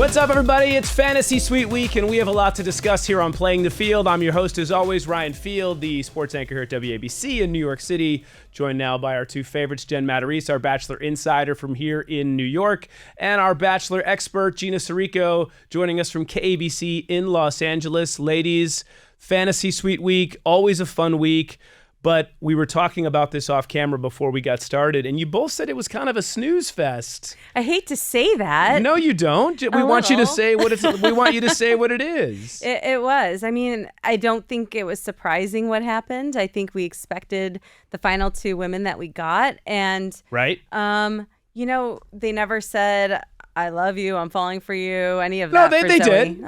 What's up, everybody? It's Fantasy Suite Week, and we have a lot to discuss here on Playing the Field. I'm your host, as always, Ryan Field, the sports anchor here at WABC in New York City, joined now by our two favorites, Jen Matarese, our Bachelor insider from here in New York, and our Bachelor expert, Gina Sirico, joining us from KABC in Los Angeles. Ladies, Fantasy Suite Week, always a fun week. But we were talking about this off camera before we got started, and you both said it was kind of a snooze fest. I hate to say that. No, you don't. We want you to say what it's. We want you to say what it is. It was. I mean, I don't think it was surprising what happened. I think we expected the final two women that we got, and right. You know, they never said, "I love you, I'm falling for you," any of no, that. they did.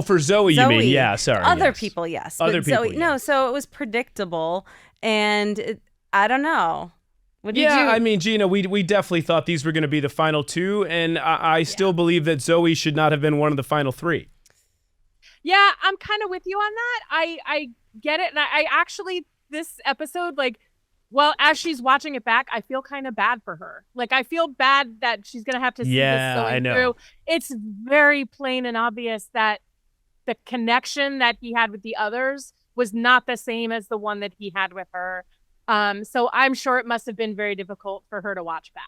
For Zoe, you mean? Yeah, sorry. Other yes. people, yes. Other but people, Zoe, yes. no. So it was predictable, and I don't know. What did yeah, you? I mean, Gina, we definitely thought these were going to be the final two, and I still believe that Zoe should not have been one of the final three. Yeah, I'm kind of with you on that. I get it, and I actually, this episode, like, well, as she's watching it back, I feel kind of bad for her. Like, I feel bad that she's going to have to see this going through. It's very plain and obvious that the connection that he had with the others was not the same as the one that he had with her. So I'm sure it must have been very difficult for her to watch back.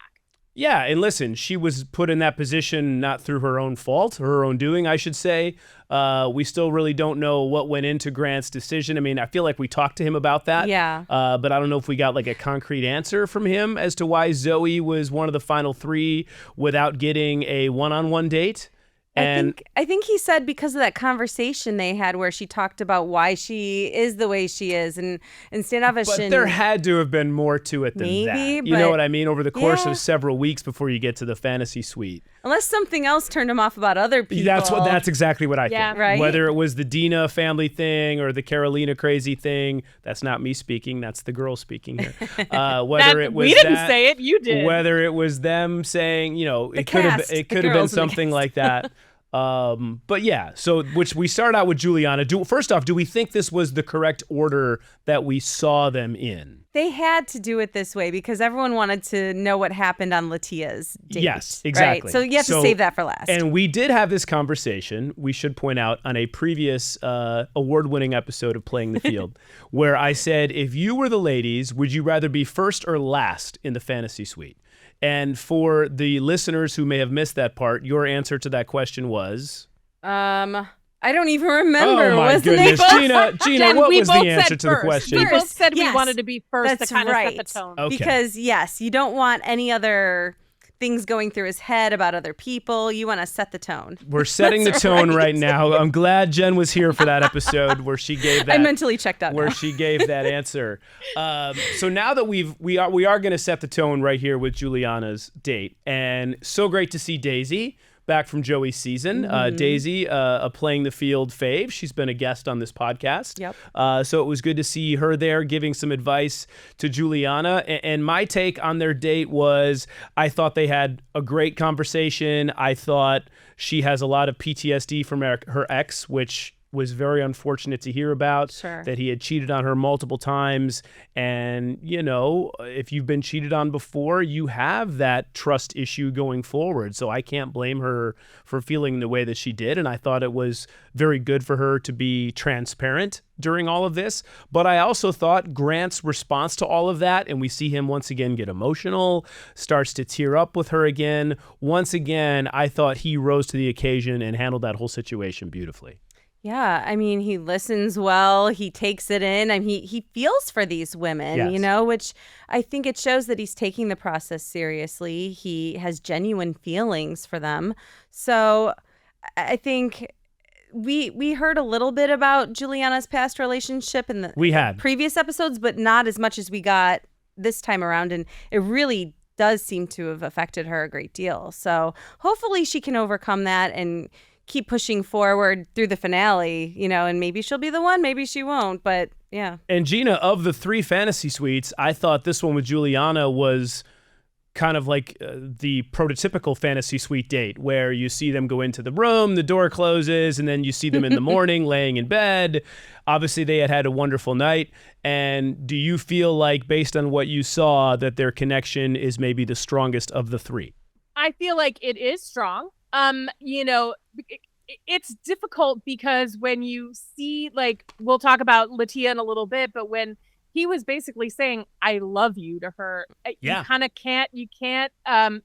Yeah, and listen, she was put in that position not through her own fault, her own doing, I should say. We still really don't know what went into Grant's decision. I mean, I feel like we talked to him about that. Yeah. But I don't know if we got like a concrete answer from him as to why Zoe was one of the final three without getting a one-on-one date. And I think he said because of that conversation they had where she talked about why she is the way she is, and instead of But there had to have been more to it than that. You know what I mean? Over the course of several weeks before you get to the fantasy suite. Unless something else turned him off about other people. That's exactly what I think. Right? Whether it was the Dina family thing or the Carolina crazy thing, that's not me speaking. That's the girl speaking here. We didn't say it. You did. Whether it was them saying, it could have been something like that. But yeah, so which we start out with Juliana. First off, do we think this was the correct order that we saw them in? They had to do it this way because everyone wanted to know what happened on Letia's date. Yes, exactly. Right? So you have to save that for last. And we did have this conversation, we should point out, on a previous award-winning episode of Playing the Field, where I said, if you were the ladies, would you rather be first or last in the fantasy suite? And for the listeners who may have missed that part, your answer to that question was? I don't even remember. Oh my goodness, Gina, Jen, what was the answer first. to the question? We both said Yes. we wanted to be first That's to kind of right. set the tone. Okay. Because yes, you don't want any other things going through his head about other people. You want to set the tone. We're setting the tone right now. I'm glad Jen was here for that episode where she gave that. I mentally checked out. Where now. she gave that answer. So now that we are going to set the tone right here with Juliana's date, and so great to see Daisy back from Joey's season. Daisy, a Playing the Field fave. She's been a guest on this podcast. Yep. So it was good to see her there giving some advice to Juliana. And my take on their date was, I thought they had a great conversation. I thought she has a lot of PTSD from her ex, which was very unfortunate to hear about. Sure. That he had cheated on her multiple times. And, if you've been cheated on before, you have that trust issue going forward. So I can't blame her for feeling the way that she did. And I thought it was very good for her to be transparent during all of this. But I also thought Grant's response to all of that, and we see him once again get emotional, starts to tear up with her again. Once again, I thought he rose to the occasion and handled that whole situation beautifully. Yeah, I mean, he listens well. He takes it in. I mean, he feels for these women, Yes. which I think it shows that he's taking the process seriously. He has genuine feelings for them. So I think we heard a little bit about Juliana's past relationship in the previous episodes, but not as much as we got this time around. And it really does seem to have affected her a great deal. So hopefully she can overcome that and keep pushing forward through the finale, and maybe she'll be the one, maybe she won't, but yeah. And Gina, of the three fantasy suites, I thought this one with Juliana was kind of like the prototypical fantasy suite date where you see them go into the room, the door closes, and then you see them in the morning laying in bed. Obviously, they had a wonderful night. And do you feel like, based on what you saw, that their connection is maybe the strongest of the three? I feel like it is strong. you know, it's difficult because when you see, like, we'll talk about Litia in a little bit, but when he was basically saying "I love you" to her, you kind of can't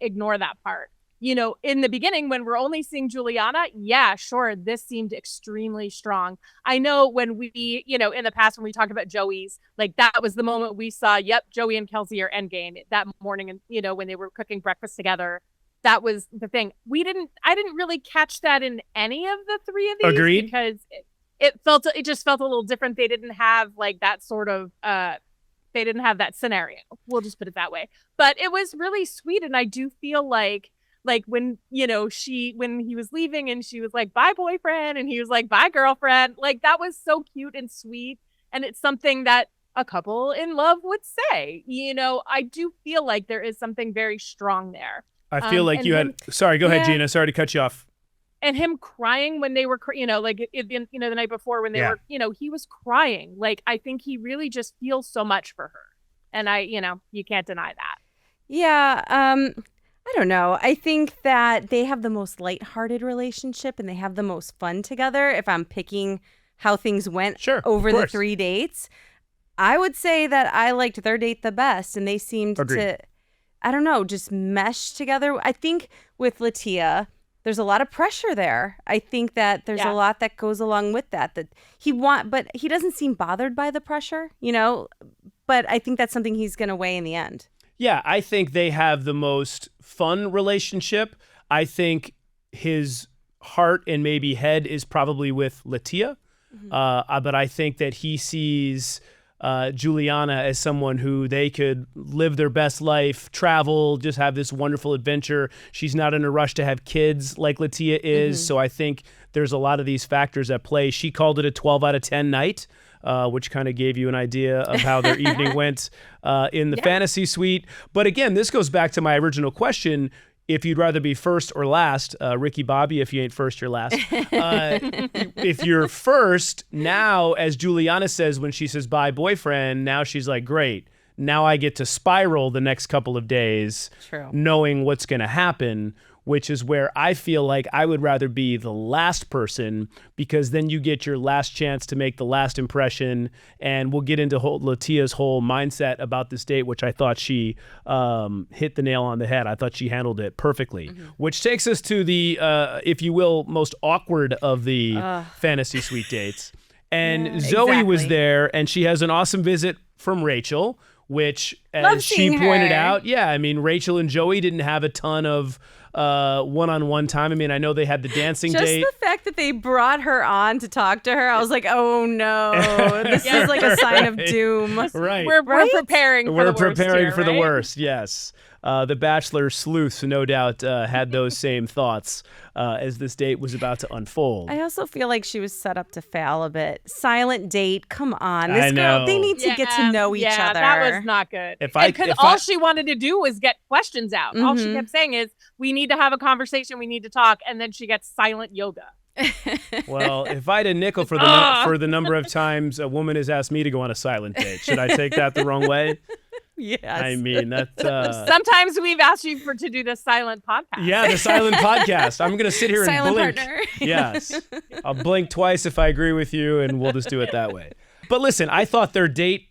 ignore that part. You know, in the beginning when we're only seeing Juliana, yeah, sure, this seemed extremely strong. I know when we, you know, in the past when we talked about Joey's, like that was the moment we saw, yep, Joey and Kelsey are endgame that morning, and you know, when they were cooking breakfast together. That was the thing. I didn't really catch that in any of the three of these. Agreed. Because it just felt a little different. They didn't have like that sort of, they didn't have that scenario. We'll just put it that way. But it was really sweet. And I do feel like when, you know, when he was leaving and she was like, bye boyfriend. And he was like, bye girlfriend. Like that was so cute and sweet. And it's something that a couple in love would say, you know, I do feel like there is something very strong there. I feel like you had. Sorry, go ahead, Gina. Sorry to cut you off. And him crying when they were, you know, like you know, the night before when they were, you know, he was crying. Like I think he really just feels so much for her, and you know, you can't deny that. Yeah, I don't know. I think that they have the most lighthearted relationship and they have the most fun together. If I'm picking how things went over the 3 dates, I would say that I liked their date the best, and they seemed to. I don't know, just mesh together. I think with Litia, there's a lot of pressure there. I think that there's a lot that goes along with that but he doesn't seem bothered by the pressure, you know, but I think that's something he's going to weigh in the end. Yeah, I think they have the most fun relationship. I think his heart and maybe head is probably with Litia, but I think that he sees Juliana as someone who they could live their best life, travel, just have this wonderful adventure. She's not in a rush to have kids like Litia is. So I think there's a lot of these factors at play. She called it a 12 out of 10 night, which kind of gave you an idea of how their evening went in the fantasy suite. But again, this goes back to my original question. If you'd rather be first or last, Ricky Bobby, if you ain't first, you're last. If you're first, now, as Juliana says when she says bye boyfriend, now she's like, great. Now I get to spiral the next couple of days, knowing what's going to happen, which is where I feel like I would rather be the last person, because then you get your last chance to make the last impression. And we'll get into Latia's whole mindset about this date, which I thought she hit the nail on the head. I thought she handled it perfectly, which takes us to the, if you will, most awkward of the fantasy suite dates. And Zoe was there, and she has an awesome visit from Rachel, which, as she pointed out, I mean, Rachel and Joey didn't have a ton of one-on-one time. I mean, I know they had the dancing date. Just the fact that they brought her on to talk to her, I was like, oh no, this is like a sign of doom. Right. We're preparing for the worst. We're preparing for the worst, yes. The Bachelor sleuths, no doubt, had those same thoughts as this date was about to unfold. I also feel like she was set up to fail a bit. Silent date, come on. This girl, they need to get to know each other. That was not good. Because all she wanted to do was get questions out. All she kept saying is, we need to have a conversation, we need to talk, and then she gets silent yoga. Well, if I had a nickel for the number of times a woman has asked me to go on a silent date, should I take that the wrong way? Yes. I mean, that's... Sometimes we've asked you to do the silent podcast. Yeah, the silent podcast. I'm going to sit here and blink. Partner. Yes. I'll blink twice if I agree with you, and we'll just do it that way. But listen, I thought their date,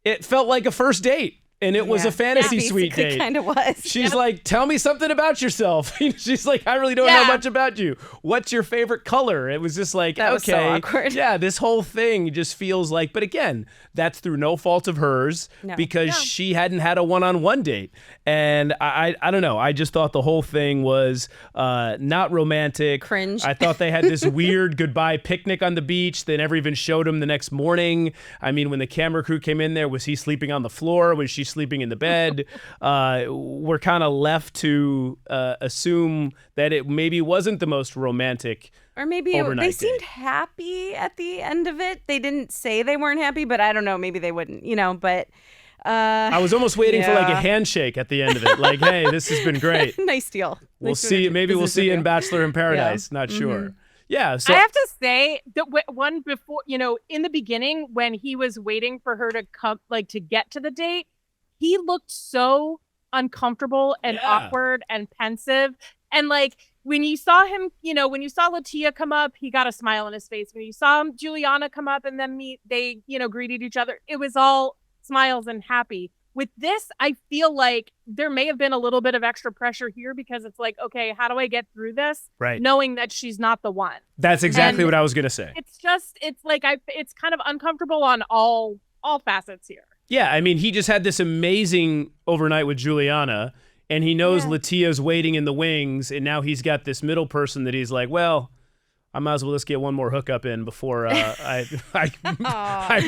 it felt like a first date. And it was a fantasy suite date. It kind of was. She's like, tell me something about yourself. She's like, I really don't know much about you. What's your favorite color? It was just like, that was so awkward. Yeah, this whole thing just feels like, but again, that's through no fault of hers because she hadn't had a one-on-one date. And I don't know. I just thought the whole thing was not romantic. Cringe. I thought they had this weird goodbye picnic on the beach. They never even showed him the next morning. I mean, when the camera crew came in there, was he sleeping on the floor? Was she sleeping in the bed? We're kind of left to assume that it maybe wasn't the most romantic. Or maybe they seemed happy at the end of it. They didn't say they weren't happy, but I don't know. Maybe they wouldn't, but... I was almost waiting for like a handshake at the end of it. Like, hey, this has been great. Nice deal. We'll see. Maybe we'll see you in Bachelor in Paradise. Not sure. Yeah. So I have to say that one before, in the beginning when he was waiting for her to come, like to get to the date, he looked so uncomfortable and awkward and pensive. And like, when you saw him, when you saw Letia come up, he got a smile on his face. When you saw Juliana come up and then they greeted each other. It was all smiles and happy. With this, I feel like there may have been a little bit of extra pressure here because it's like, okay, how do I get through this? Right. Knowing that she's not the one. That's exactly what I was going to say. It's kind of uncomfortable on all facets here. Yeah, I mean, he just had this amazing overnight with Juliana, and he knows Letia's waiting in the wings, and now he's got this middle person that he's like, well, I might as well just get one more hookup in before I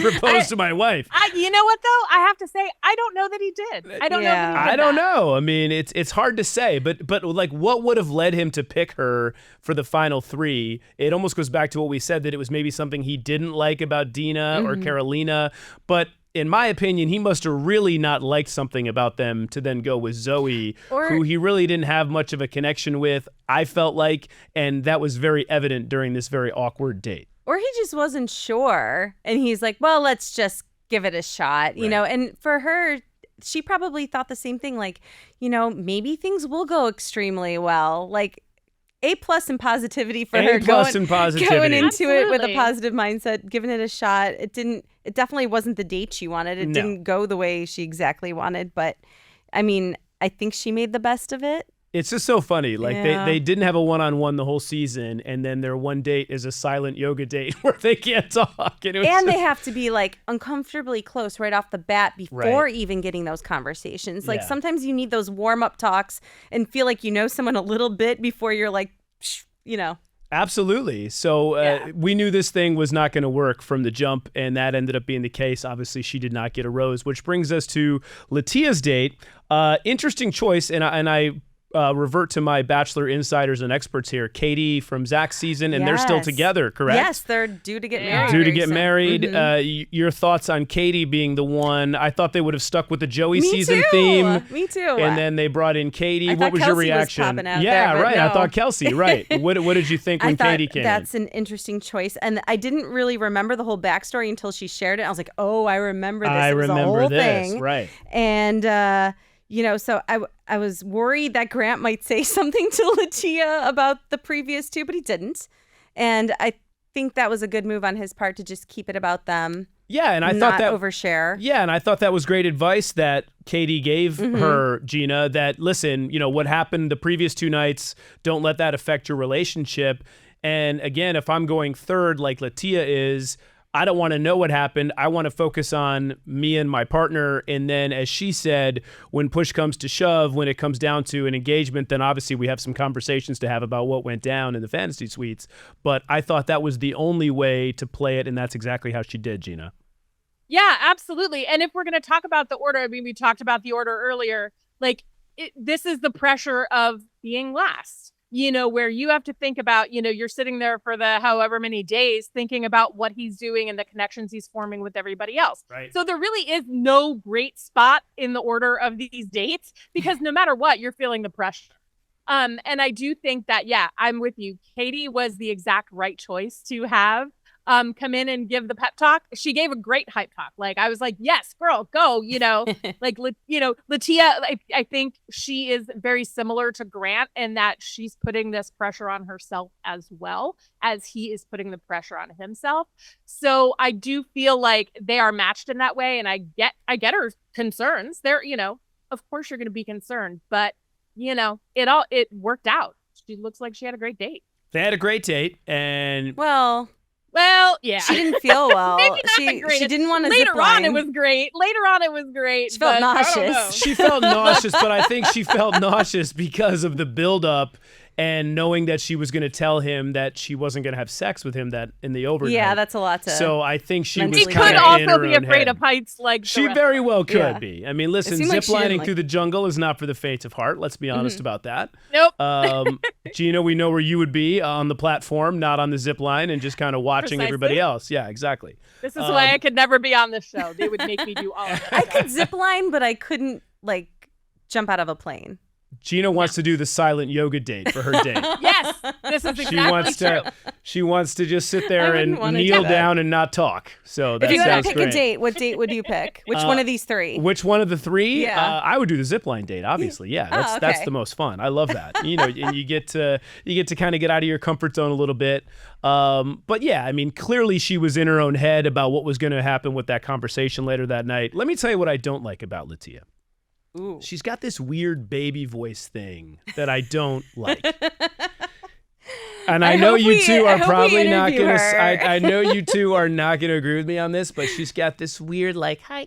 propose to my wife. You know what, though? I have to say, I don't know that he did. I don't know that he did I don't know. I mean, it's hard to say, but like, what would have led him to pick her for the final three? It almost goes back to what we said, that it was maybe something he didn't like about Dina or Carolina, but in my opinion, he must have really not liked something about them to then go with Zoe, who he really didn't have much of a connection with, I felt like, and that was very evident during this very awkward date. Or he just wasn't sure, and he's like, well, let's just give it a shot, you know? And for her, she probably thought the same thing, like, maybe things will go extremely well. Like, A+ in positivity for her going into it with a positive mindset, giving it a shot. It definitely wasn't the date she wanted. It didn't go the way she exactly wanted. But I mean, I think she made the best of it. It's just so funny. Like they didn't have a one-on-one the whole season, and then their one date is a silent yoga date where they can't talk. And they have to be like uncomfortably close right off the bat before even getting those conversations. Like sometimes you need those warm-up talks and feel like you know someone a little bit before you're like, Absolutely. So we knew this thing was not going to work from the jump, and that ended up being the case. Obviously, she did not get a rose, which brings us to Letia's date. Interesting choice, and I revert to my Bachelor insiders and experts here. Katie from Zach's season, and they're still together, correct? Yes, they're due to get married. Due to get married. Your thoughts on Katie being the one? I thought they would have stuck with the Joey season theme. Me too. And then they brought in Katie. I what was Kelsey your reaction? Was popping out yeah, there, right. No. I thought Kelsey. Right. What did you think when Katie came? That's an interesting choice, and I didn't really remember the whole backstory until she shared it. I was like, oh, I remember this. I remember this. Thing. Right. And so I was worried that Grant might say something to Litia about the previous two, but he didn't. And I think that was a good move on his part to just keep it about them. Yeah, and I thought that overshare. Yeah, and I thought that was great advice that Katie gave her, Gina, that listen, what happened the previous two nights, don't let that affect your relationship. And again, if I'm going third like Litia is, I don't want to know what happened. I want to focus on me and my partner. And then, as she said, when push comes to shove, when it comes down to an engagement, then obviously we have some conversations to have about what went down in the fantasy suites. But I thought that was the only way to play it. And that's exactly how she did, Gina. Yeah, absolutely. And if we're going to talk about the order, I mean, we talked about the order earlier. Like, this is the pressure of being last. Where you have to think about, you're sitting there for the however many days thinking about what he's doing and the connections he's forming with everybody else. Right. So there really is no great spot in the order of these dates because no matter what, you're feeling the pressure. And I do think that, I'm with you. Katie was the exact right choice to have come in and give the pep talk. She gave a great hype talk. Like, I was like, yes, girl, go, like, Litia, I think she is very similar to Grant in that she's putting this pressure on herself as well as he is putting the pressure on himself. So I do feel like they are matched in that way. And I get her concerns. They're, of course you're going to be concerned, but it worked out. She looks like she had a great date. They had a great date, and Well, yeah. She didn't feel well. She didn't want to zip line. Later on, it was great. She felt nauseous. She felt nauseous, but I think she felt nauseous because of the buildup and knowing that she was going to tell him that she wasn't going to have sex with him that in the overnight. Yeah, that's a lot to. So I think she was He kind could of in also her be own afraid head. of heights like She very well could be. I mean, listen, seemed like she ziplining didn't through the jungle is not for the faint of heart. Let's be honest about that. Nope. Gina, we know where you would be on the platform, not on the zip line, and just kind of watching everybody else. Yeah, exactly. This is why I could never be on this show. They would make me do all of it. I could zip line, but I couldn't jump out of a plane. Gina wants to do the silent yoga date for her date. Yes, this is exactly true. She wants to just sit there and wanna do kneel that. down and not talk. So that If you had sounds to pick great. a date, what date would you pick? Which one of these three? Which one of the three? Yeah. I would do the zipline date, obviously. Yeah, that's okay. the most fun. I love that. And you get to kind of get out of your comfort zone a little bit. But yeah, I mean, clearly she was in her own head about what was going to happen with that conversation later that night. Let me tell you what I don't like about Litia. Ooh. She's got this weird baby voice thing that I don't like. And I know you two are probably not going to, I know you two are not going to agree with me on this, but she's got this weird, like, hi,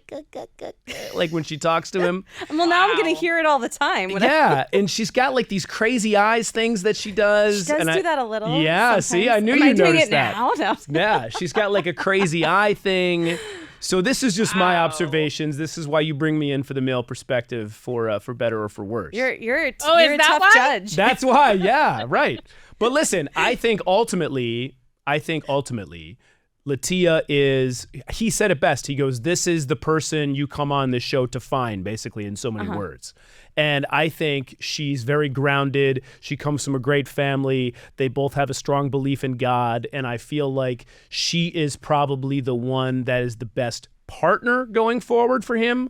like when she talks to him. Well, now I'm going to hear it all the time. Yeah. And she's got like these crazy eyes things that she does. She does and do that a little. Yeah. Sometimes. See, I knew Am you I doing noticed it that. now? No. Yeah. She's got like a crazy eye thing. So this is just my observations. This is why you bring me in for the male perspective for better or for worse. You're a is tough that why? judge. That's why. Yeah, right. But listen, I think ultimately, Letia is, he said it best. He goes, this is the person you come on this show to find, basically, in so many words. And I think she's very grounded. She comes from a great family. They both have a strong belief in God. And I feel like she is probably the one that is the best partner going forward for him.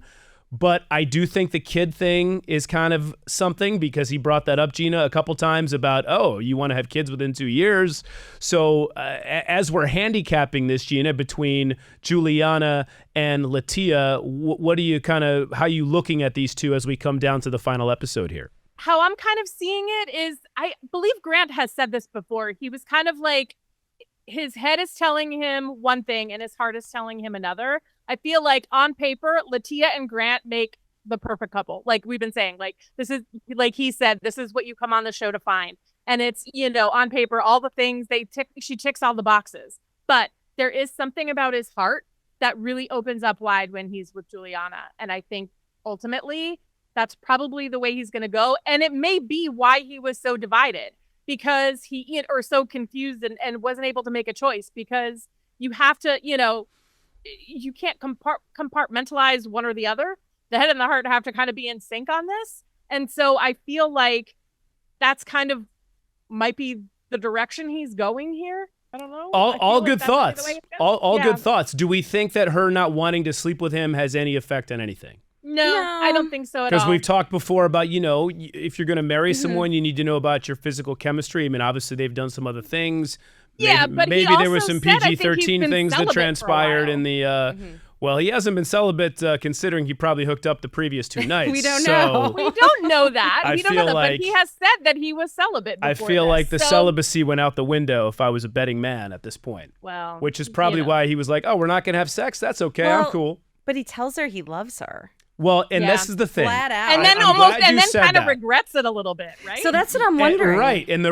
But I do think the kid thing is kind of something, because he brought that up, Gina, a couple times about, oh, you want to have kids within 2 years. So as we're handicapping this, Gina, between Juliana and Litia, what do you how are you looking at these two as we come down to the final episode here? How I'm kind of seeing it is, I believe Grant has said this before. He was kind of like, his head is telling him one thing and his heart is telling him another. I feel like on paper, Litia and Grant make the perfect couple. Like we've been saying, like this is, like he said, this is what you come on the show to find. And it's, on paper, all the things she ticks all the boxes. But there is something about his heart that really opens up wide when he's with Juliana. And I think ultimately that's probably the way he's going to go. And it may be why he was so divided, because or so confused and wasn't able to make a choice, because you have to, you can't compartmentalize one or the other. The head and the heart have to kind of be in sync on this. And so I feel like that's kind of might be the direction he's going here. I don't know. All good thoughts. All Yeah. good thoughts. Do we think that her not wanting to sleep with him has any effect on anything? No, I don't think so at all. Because we've talked before about, if you're going to marry someone, you need to know about your physical chemistry. I mean, obviously they've done some other things. Yeah, but maybe he there were also some said, I think he's PG-13 been things that celibate for a transpired while. in the. Well, he hasn't been celibate considering he probably hooked up the previous 2 nights. We don't so know. We don't know that. I We don't know feel that, like- but he has said that he was celibate before I feel this. like the So- celibacy went out the window if I was a betting man at this point. Well, Which is probably why he was like, oh, we're not going to have sex? That's okay. I'm Well, cool. But he tells her he loves her. Well, and Yeah. this is the thing. Flat out. and then I'm glad you and then said kind of that. regrets it a little bit, right? So that's what I'm wondering. Right, and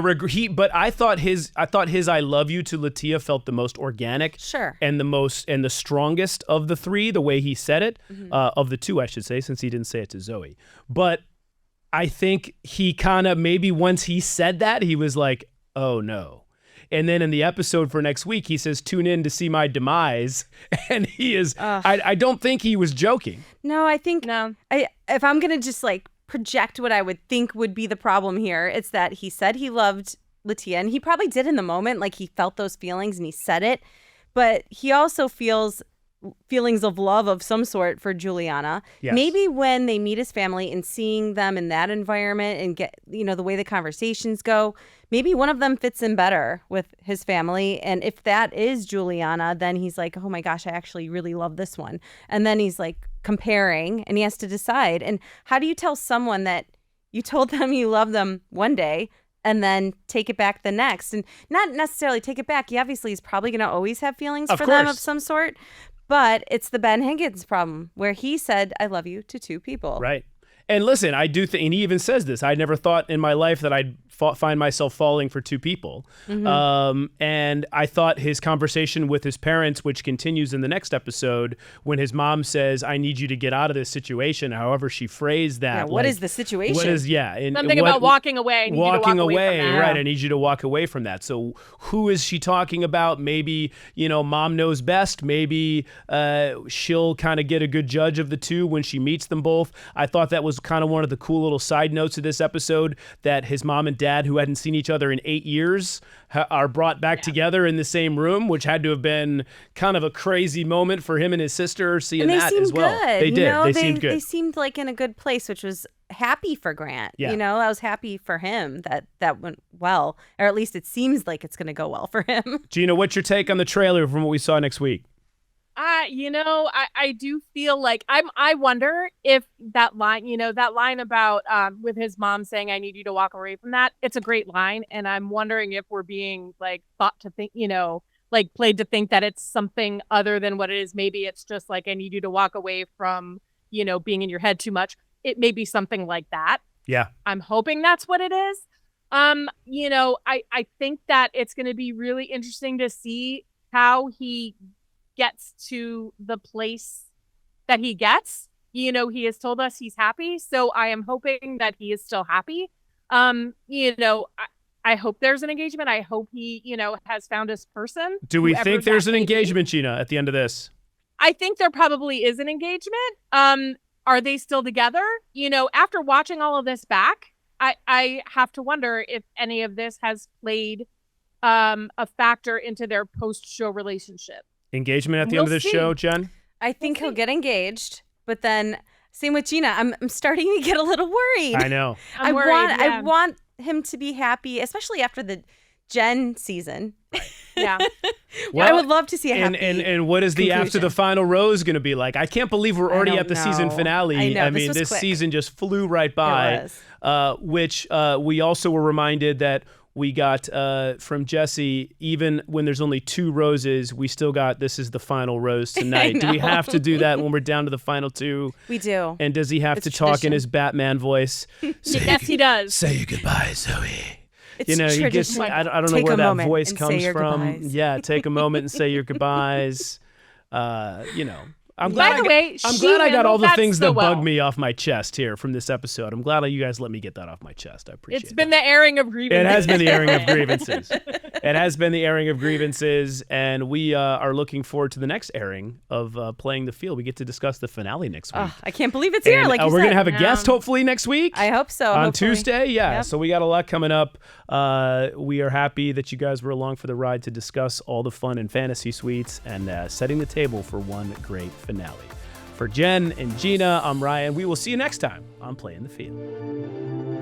but I thought his "I love you" to Litia felt the most organic, Sure. and the strongest of the 3. The way he said it, of the 2, I should say, since he didn't say it to Zoe. But I think he kind of maybe once he said that, he was like, "Oh no." And then in the episode for next week, he says, tune in to see my demise. And he is, I don't think he was joking. No, I think No. if I'm going to just like project what I would think would be the problem here, it's that he said he loved Litia, and he probably did in the moment. Like he felt those feelings and he said it, but he also feels feelings of love of some sort for Juliana. Yes. Maybe when they meet his family and seeing them in that environment and get, the way the conversations go, maybe one of them fits in better with his family. And if that is Juliana, then he's like, oh my gosh, I actually really love this one. And then he's like comparing and he has to decide. And how do you tell someone that you told them you love them one day and then take it back the next? And not necessarily take it back. He obviously is probably going to always have feelings Of for them course. of some sort. But it's the Ben Higgins problem where he said, I love you to 2 people. Right. And listen, I do think, and he even says this, I never thought in my life that I'd find myself falling for 2 people. And I thought his conversation with his parents, which continues in the next episode, when his mom says, I need you to get out of this situation, however she phrased that. Yeah, what is the situation? What is, yeah. And Something about walking away. I need you to walking walk away from that. right. I need you to walk away from that. So who is she talking about? Maybe, mom knows best. Maybe she'll kind of get a good judge of the 2 when she meets them both. I thought that was was kind of one of the cool little side notes of this episode, that his mom and dad, who hadn't seen each other in 8 years, are brought back together in the same room, which had to have been kind of a crazy moment for him and his sister seeing that as well. Good. They did. They seemed good. They seemed like in a good place, which was happy for Grant. Yeah. I was happy for him that went well, or at least it seems like it's going to go well for him. Gina, what's your take on the trailer from what we saw next week? I do feel like I wonder if that line about with his mom saying, "I need you to walk away from that." It's a great line, and I'm wondering if we're being like thought to think, like played to think that it's something other than what it is. Maybe it's just like, "I need you to walk away from, being in your head too much." It may be something like that. Yeah. I'm hoping that's what it is. I think that it's going to be really interesting to see how he gets to the place that he gets. He has told us he's happy, so I am hoping that he is still happy. I hope there's an engagement. I hope he, has found his person. Do we think there's an engagement, Gina, at the end of this? I think there probably is an engagement. Are they still together? After watching all of this back, I have to wonder if any of this has played a factor into their post-show relationship. Engagement at the end of the show, Jen? I think he'll get engaged, but then same with Gina. I'm starting to get a little worried. I know. I'm worried, I want him to be happy, especially after the Jen season. Yeah. Well, I would love to see a happy and what is the conclusion. after the final rose going to be like? I can't believe we're already at the season finale. I know, mean, this quick. season just flew right by. Which we also were reminded that we got from Jesse, even when there's only 2 roses, we still got this is the final rose tonight. Do we have to do that when we're down to the final 2? We do. And does he have to talk in his Batman voice? Yes, he does. Say your goodbyes, Zoe. It's you just, I don't know where that voice comes from. Goodbyes. Yeah, take a moment and say your goodbyes. I'm By the way, I'm she glad I got all the handled things so that bug well. me off my chest here from this episode. I'm glad you guys let me get that off my chest. I appreciate it. It's been the airing of grievances. It has been the airing of grievances. It has been the airing of grievances, and we are looking forward to the next airing of Playing the Field. We get to discuss the finale next week. I can't believe it's here. And, Like you we're said. going to have a guest hopefully next week. I hope so. On hopefully. Tuesday, yeah. Yep. So we got a lot coming up. We are happy that you guys were along for the ride to discuss all the fun in Fantasy Suites and setting the table for one great finale. For Jen and Gina, I'm Ryan. We will see you next time on Playing the Field.